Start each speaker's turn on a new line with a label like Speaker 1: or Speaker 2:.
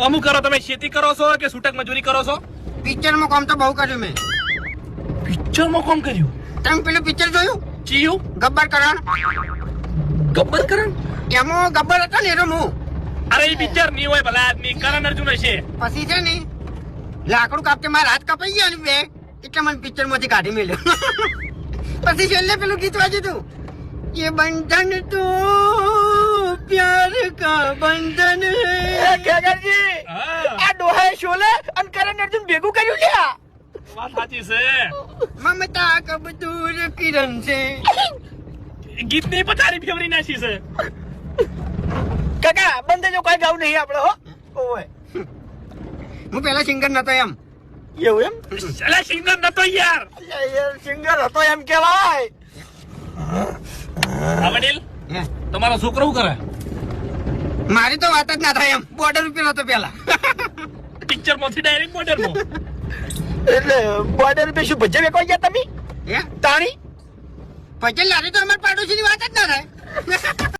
Speaker 1: અમુક કરો તમે ખેતી કરો છો કે છૂટક મજૂરી કરો છો?
Speaker 2: પિક્ચર માં કામ તો બહુ કર્યું મેં.
Speaker 1: પિક્ચર માં કામ કર્યું?
Speaker 2: તમે પેલું પિક્ચર જોયું?
Speaker 1: ચિયું?
Speaker 2: ગબ્બર કરણ.
Speaker 1: ગબ્બર કરણ?
Speaker 2: એમાં ગબ્બર હતો ને એનો હું.
Speaker 1: અરે એ પિક્ચર નહીં હોય ભલા આદમી, કરણ અર્જુન હશે.
Speaker 2: પછી છે ને લાકડું કાપતે મારા હાથ કપાઈ ગયા ને બે, એટલે મને પિક્ચર માંથી કાઢી મેલ્યો. પછી છેલ્લે પેલું ગીત વાંચ્યું તું, ये बंधन तो प्यार का बंधन है.
Speaker 3: ખેગરજી આ ડોહાએ શોલે અને કરણ અર્જુન ભેગું કર્યું લ્યા.
Speaker 1: વાત સાચી છે.
Speaker 2: ममता कब दूर किरण से.
Speaker 1: ગીત ની પથારી ફેવરી નાખી છે.
Speaker 3: કાકા બંધ જો કોઈ ગાવ નહીં આપણે હો. ઓય
Speaker 2: હું પેલા સિંગર નતો એમ.
Speaker 3: એવું એમ?
Speaker 1: અલા સિંગર નતો યાર.
Speaker 3: યાર સિંગર હતો એમ કેવાય.
Speaker 1: વડીલ તમારો છોકરો શું કરે?
Speaker 2: મારી તો વાત જ ના થાય એમ. બોર્ડર ઉપર હતો પેલા.
Speaker 1: પિક્ચર માંથી ડાયરેક્ટ બોર્ડર માં.
Speaker 3: એટલે બોર્ડર પે શું ભજ્જે વેકવા ગયા તમે?
Speaker 2: હે
Speaker 3: તાણી
Speaker 2: પછી લારી તો અમાર પાડોશી ની વાત જ ના થાય.